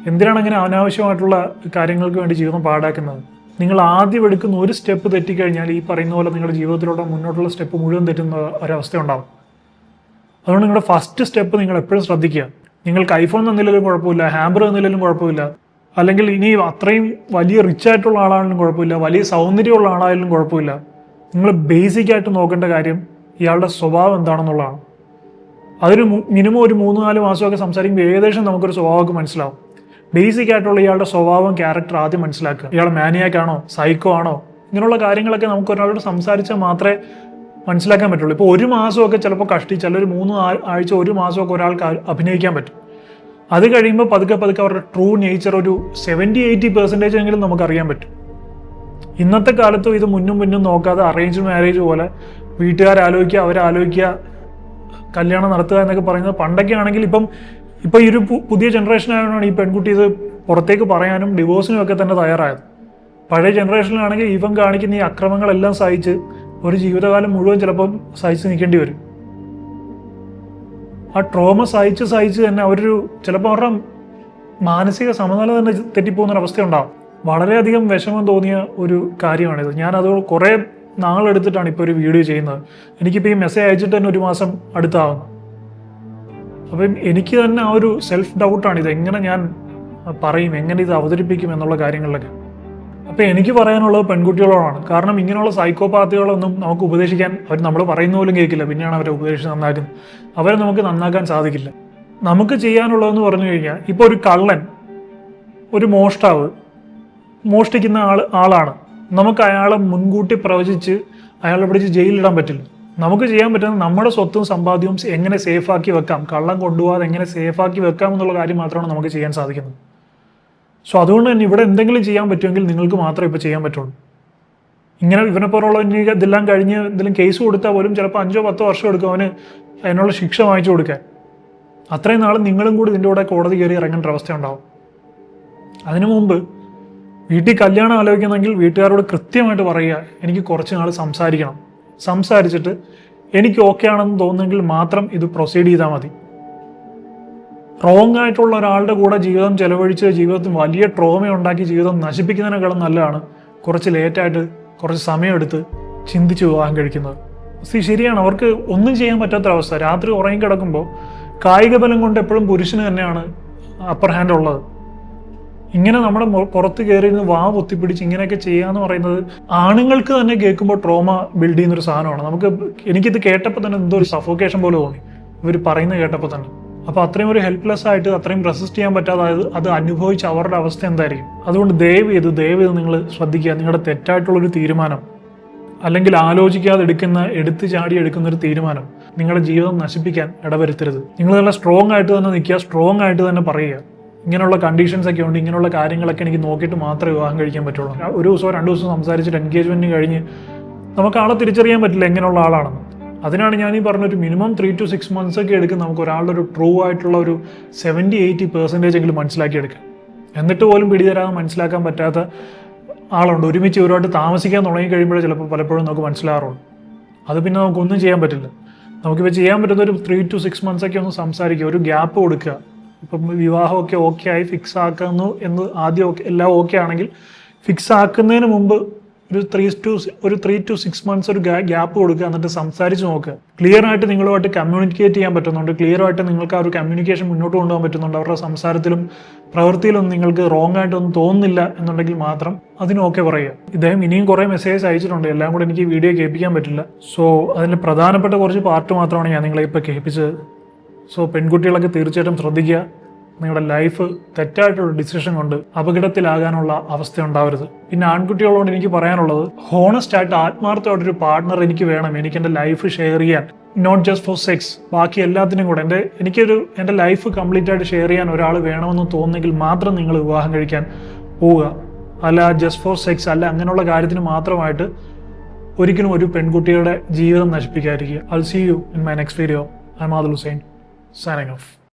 എന്തിനാണ് അങ്ങനെ അനാവശ്യമായിട്ടുള്ള കാര്യങ്ങൾക്ക് വേണ്ടി ജീവിതം പാഴാക്കുന്നത്? നിങ്ങൾ ആദ്യം എടുക്കുന്ന ഒരു സ്റ്റെപ്പ് തെറ്റിക്കഴിഞ്ഞാൽ ഈ പറയുന്ന പോലെ നിങ്ങളുടെ ജീവിതത്തിലൂടെ മുന്നോട്ടുള്ള സ്റ്റെപ്പ് മുഴുവൻ തെറ്റുന്ന ഒരവസ്ഥ ഉണ്ടാവും. അതുകൊണ്ട് നിങ്ങളുടെ ഫസ്റ്റ് സ്റ്റെപ്പ് നിങ്ങൾ എപ്പോഴും ശ്രദ്ധിക്കുക. നിങ്ങൾക്ക് ഐഫോൺ തന്നില്ലെങ്കിലും കുഴപ്പമില്ല, ഹാമ്പർ തന്നില്ലെങ്കിലും കുഴപ്പമില്ല, അല്ലെങ്കിൽ ഇനി അത്രയും വലിയ റിച്ച് ആയിട്ടുള്ള ആളാണെങ്കിലും കുഴപ്പമില്ല, വലിയ സൗന്ദര്യമുള്ള ആളായാലും കുഴപ്പമില്ല. നിങ്ങൾ ബേസിക് ആയിട്ട് നോക്കേണ്ട കാര്യം ഇയാളുടെ സ്വഭാവം എന്താണെന്നുള്ളതാണ്. അതൊരു മിനിമം ഒരു 3-4 മാസമൊക്കെ സംസാരിക്കുമ്പോൾ ഏകദേശം നമുക്കൊരു സ്വഭാവമൊക്കെ മനസ്സിലാവും. ബേസിക് ആയിട്ടുള്ള ഇയാളുടെ സ്വഭാവം, ക്യാരക്ടർ ആദ്യം മനസ്സിലാക്കുക. ഇയാൾ മാനിയാക്കാണോ, സൈക്കോ ആണോ, ഇങ്ങനെയുള്ള കാര്യങ്ങളൊക്കെ നമുക്ക് ഒരാളോട് സംസാരിച്ചാൽ മാത്രമേ മനസ്സിലാക്കാൻ പറ്റുള്ളൂ. ഇപ്പോൾ 1 മാസമൊക്കെ ചിലപ്പോൾ കഷ്ടിച്ച്, ചിലൊരു 3 ആഴ്ച 1 മാസമൊക്കെ ഒരാൾക്ക് അഭിനയിക്കാൻ പറ്റും. അത് കഴിയുമ്പോൾ പതുക്കെ അവരുടെ ട്രൂ നേച്ചർ ഒരു 70-80% എങ്കിലും നമുക്കറിയാൻ പറ്റും. ഇന്നത്തെ കാലത്തും ഇത് മുന്നും നോക്കാതെ അറേഞ്ച് മാരേജ് പോലെ വീട്ടുകാരാലോചിക്കുക, അവരാലോചിക്കുക, കല്യാണം നടത്തുക എന്നൊക്കെ പറയുന്നത് പണ്ടൊക്കെ ആണെങ്കിൽ ഇപ്പം ഈ ഒരു പുതിയ ജനറേഷൻ ആയതുകൊണ്ടാണ് ഈ പെൺകുട്ടി ഇത് പുറത്തേക്ക് പറയാനും ഡിവോഴ്സിനും ഒക്കെ തന്നെ തയ്യാറായത്. പഴയ ജനറേഷനിലാണെങ്കിൽ ഇവൻ കാണിക്കുന്ന ഈ അക്രമങ്ങളെല്ലാം സഹിച്ച് ഒരു ജീവിതകാലം മുഴുവൻ ചിലപ്പം സഹിച്ച് നിൽക്കേണ്ടി വരും. ആ ട്രോമ സഹിച്ച് തന്നെ അവരൊരു ചിലപ്പോൾ അവരുടെ മാനസിക സമനില തന്നെ തെറ്റിപ്പോകുന്നൊരവസ്ഥ ഉണ്ടാവും. വളരെയധികം വിഷമം തോന്നിയ ഒരു കാര്യമാണിത്. ഞാനത് കുറേ നാളെടുത്തിട്ടാണ് ഇപ്പോൾ ഒരു വീഡിയോ ചെയ്യുന്നത്. എനിക്കിപ്പോൾ ഈ മെസ്സേജ് അയച്ചിട്ട് തന്നെ 1 മാസം അടുത്താവുന്നു. അപ്പം എനിക്ക് തന്നെ ആ ഒരു സെൽഫ് ഡൗട്ടാണ്, ഇത് എങ്ങനെ ഞാൻ പറയും, എങ്ങനെ ഇത് അവതരിപ്പിക്കും എന്നുള്ള കാര്യങ്ങളിലൊക്കെ. അപ്പം എനിക്ക് പറയാനുള്ളത് പെൺകുട്ടികളോടാണ്. കാരണം ഇങ്ങനെയുള്ള സൈക്കോപാത്തുകളൊന്നും നമുക്ക് ഉപദേശിക്കാൻ, അവർ നമ്മൾ പറയുന്ന പോലും കേൾക്കില്ല, പിന്നെയാണ് അവരെ ഉപദേശിച്ച് നന്നാക്കുന്നത്. അവരെ നമുക്ക് നന്നാക്കാൻ സാധിക്കില്ല. നമുക്ക് ചെയ്യാനുള്ളതെന്ന് പറഞ്ഞു കഴിഞ്ഞാൽ, ഇപ്പോൾ ഒരു കള്ളൻ, ഒരു മോഷ്ടാവ് മോഷ്ടിക്കുന്ന ആളാണ്. നമുക്ക് അയാളെ മുൻകൂട്ടി പ്രവചിച്ച് അയാളെ പിടിച്ച് ജയിലിലിടാൻ പറ്റില്ല. നമുക്ക് ചെയ്യാൻ പറ്റുന്നത് നമ്മുടെ സ്വത്തും സമ്പാദ്യവും എങ്ങനെ സേഫാക്കി വെക്കാം, കള്ളം കൊണ്ടുപോകാതെ എങ്ങനെ സേഫാക്കി വെക്കാം എന്നുള്ള കാര്യം മാത്രമാണ് നമുക്ക് ചെയ്യാൻ സാധിക്കുന്നത്. സോ അതുകൊണ്ട് തന്നെ ഇവിടെ എന്തെങ്കിലും ചെയ്യാൻ പറ്റുമെങ്കിൽ നിങ്ങൾക്ക് മാത്രമേ ഇപ്പോൾ ചെയ്യാൻ പറ്റുള്ളൂ. ഇങ്ങനെ ഇവനെ പോലുള്ള ഇതെല്ലാം കഴിഞ്ഞ് എന്തെങ്കിലും കേസ് കൊടുത്താൽ പോലും ചിലപ്പോൾ 5-10 വർഷം എടുക്കും അവന് അതിനുള്ള ശിക്ഷ വാങ്ങിച്ചു കൊടുക്കാൻ. അത്രയും നാൾ നിങ്ങളും കൂടി ഇതിൻ്റെ കൂടെ കോടതി കയറി ഇറങ്ങേണ്ട അവസ്ഥ ഉണ്ടാവും. അതിനു മുമ്പ് വീട്ടിൽ കല്യാണം ആലോചിക്കുന്നെങ്കിൽ വീട്ടുകാരോട് കൃത്യമായിട്ട് പറയുക, എനിക്ക് കുറച്ച് നാൾ സംസാരിച്ചിട്ട് എനിക്ക് ഓക്കെ ആണെന്ന് തോന്നുന്നെങ്കിൽ മാത്രം ഇത് പ്രൊസീഡ് ചെയ്താൽ മതി. റോങ് ആയിട്ടുള്ള ഒരാളുടെ കൂടെ ജീവിതം ചെലവഴിച്ച് ജീവിതത്തിൽ വലിയ ട്രോമ ഉണ്ടാക്കി ജീവിതം നശിപ്പിക്കുന്നതിനേക്കാളും നല്ലതാണ് കുറച്ച് ലേറ്റായിട്ട് കുറച്ച് സമയമെടുത്ത് ചിന്തിച്ച് വിവാഹം കഴിക്കുന്നത്. ശരിയാണ്, അവർക്ക് ഒന്നും ചെയ്യാൻ പറ്റാത്തൊരവസ്ഥ. രാത്രി ഉറങ്ങിക്കിടക്കുമ്പോൾ കായിക ബലം കൊണ്ട് എപ്പോഴും പുരുഷന് തന്നെയാണ് അപ്പർ ഹാൻഡ് ഉള്ളത്. ഇങ്ങനെ നമ്മുടെ പുറത്ത് കയറി വാ പൊത്തിപ്പിടിച്ച് ഇങ്ങനെയൊക്കെ ചെയ്യാന്ന് പറയുന്നത് ആണുങ്ങൾക്ക് തന്നെ കേൾക്കുമ്പോൾ ട്രോമ ബിൽഡ് ചെയ്യുന്നൊരു സാധനമാണ്. എനിക്കിത് കേട്ടപ്പോൾ തന്നെ എന്തോ ഒരു സഫോക്കേഷൻ പോലെ തോന്നി ഇവർ പറയുന്നത് കേട്ടപ്പോൾ തന്നെ. അപ്പോൾ അത്രയും ഒരു ഹെൽപ്ലെസ് ആയിട്ട് അത്രയും റെസിസ്റ്റ് ചെയ്യാൻ പറ്റാതെ അത് അനുഭവിച്ച അവരുടെ അവസ്ഥ എന്തായിരിക്കും? അതുകൊണ്ട് ദയവ് ചെയ്ത് നിങ്ങൾ ശ്രദ്ധിക്കുക, നിങ്ങളുടെ തെറ്റായിട്ടുള്ളൊരു തീരുമാനം അല്ലെങ്കിൽ ആലോചിക്കാതെ എടുത്തു ചാടി എടുക്കുന്ന ഒരു തീരുമാനം നിങ്ങളുടെ ജീവിതം നശിപ്പിക്കാൻ ഇടവരുത്തരുത്. നിങ്ങൾ നല്ല സ്ട്രോങ് ആയിട്ട് തന്നെ നിൽക്കുക, സ്ട്രോങ് ആയിട്ട് തന്നെ പറയുക, ഇങ്ങനെയുള്ള കണ്ടീഷൻസ് ഒക്കെ ഉണ്ട്, ഇങ്ങനെയുള്ള കാര്യങ്ങളൊക്കെ എനിക്ക് നോക്കിയിട്ട് മാത്രമേ വിവാഹം കഴിക്കാൻ പറ്റുള്ളൂ. ഒരു ദിവസമോ 2 ദിവസം സംസാരിച്ചിട്ട് എൻഗേജ്മെന്റ് കഴിഞ്ഞ് നമുക്ക് ആളെ തിരിച്ചറിയാൻ പറ്റില്ല എങ്ങനെയുള്ള ആളാണെന്ന്. അതിനാണ് ഞാൻ ഈ പറഞ്ഞൊരു മിനിമം 3 to 6 months ഒക്കെ എടുക്കും നമുക്ക് ഒരാളുടെ ഒരു ട്രൂ ആയിട്ടുള്ള ഒരു 70-80% എങ്കിലും മനസ്സിലാക്കിയെടുക്കാം. എന്നിട്ട് പോലും പിടിതരാതെ മനസ്സിലാക്കാൻ പറ്റാത്ത ആളുണ്ട്. ഒരുമിച്ച് ഒരുപാട് താമസിക്കാൻ തുടങ്ങി കഴിയുമ്പോഴേ ചിലപ്പോൾ പലപ്പോഴും നമുക്ക് മനസ്സിലാറുള്ളൂ. അത് പിന്നെ നമുക്കൊന്നും ചെയ്യാൻ പറ്റില്ല. നമുക്കിപ്പോൾ ചെയ്യാൻ പറ്റുന്ന ഒരു 3 to 6 months ഒക്കെ ഒന്ന് സംസാരിക്കുക, ഒരു ഗ്യാപ്പ് കൊടുക്കുക. ഇപ്പം വിവാഹമൊക്കെ ഓക്കെ ആയി ഫിക്സ് ആക്കുന്നു എന്ന് ആദ്യം എല്ലാം ഓക്കെ ആണെങ്കിൽ ഫിക്സ് ആക്കുന്നതിന് മുമ്പ് ഒരു 3 to 6 months ഒരു ഗ്യാപ്പ് കൊടുക്കുക. എന്നിട്ട് സംസാരിച്ച് നോക്കുക. ക്ലിയർ ആയിട്ട് നിങ്ങളുമായിട്ട് കമ്മ്യൂണിക്കേറ്റ് ചെയ്യാൻ പറ്റുന്നുണ്ട്, ക്ലിയർ ആയിട്ട് നിങ്ങൾക്ക് ആ ഒരു കമ്മ്യൂണിക്കേഷൻ മുന്നോട്ട് കൊണ്ടുപോകാൻ പറ്റുന്നുണ്ട്, അവരുടെ സംസാരത്തിലും പ്രവൃത്തിയിലൊന്നും നിങ്ങൾക്ക് റോങ് ആയിട്ടൊന്നും തോന്നുന്നില്ല എന്നുണ്ടെങ്കിൽ മാത്രം അതിനൊക്കെ പറയുക. ഇദ്ദേഹം ഇനിയും കുറേ മെസ്സേജസ് അയച്ചിട്ടുണ്ട്, എല്ലാം കൂടെ എനിക്ക് വീഡിയോ കേൾപ്പിക്കാൻ പറ്റില്ല. സോ അതിൻ്റെ പ്രധാനപ്പെട്ട കുറച്ച് പാർട്ട് മാത്രമാണ് ഞാൻ നിങ്ങളെ ഇപ്പോൾ കേൾപ്പിച്ചത്. സോ പെൺകുട്ടികളൊക്കെ തീർച്ചയായിട്ടും ശ്രദ്ധിക്കുക, നിങ്ങളുടെ ലൈഫ് തെറ്റായിട്ടുള്ള ഡിസിഷൻ കൊണ്ട് അപകടത്തിലാകാനുള്ള അവസ്ഥ ഉണ്ടാവരുത്. പിന്നെ ആൺകുട്ടികളോട് എനിക്ക് പറയാനുള്ളത്, ഹോണസ്റ്റ് ആയിട്ട് ആത്മാർത്ഥമായിട്ടൊരു പാർട്ട്ണർ എനിക്ക് വേണം, എനിക്ക് എൻ്റെ ലൈഫ് ഷെയർ ചെയ്യാൻ, നോട്ട് ജസ്റ്റ് ഫോർ സെക്സ്, ബാക്കി എല്ലാത്തിനും കൂടെ എൻ്റെ ലൈഫ് കംപ്ലീറ്റ് ആയിട്ട് ഷെയർ ചെയ്യാൻ ഒരാൾ വേണമെന്ന് തോന്നുന്നെങ്കിൽ മാത്രം നിങ്ങൾ വിവാഹം കഴിക്കാൻ പോവുക. അല്ല ജസ്റ്റ് ഫോർ സെക്സ് അല്ല അങ്ങനെയുള്ള കാര്യത്തിന് മാത്രമായിട്ട് ഒരിക്കലും ഒരു പെൺകുട്ടിയുടെ ജീവിതം നശിപ്പിക്കാതിരിക്കുക. I'll see you in my next video. I'm Adil Hussain, signing off.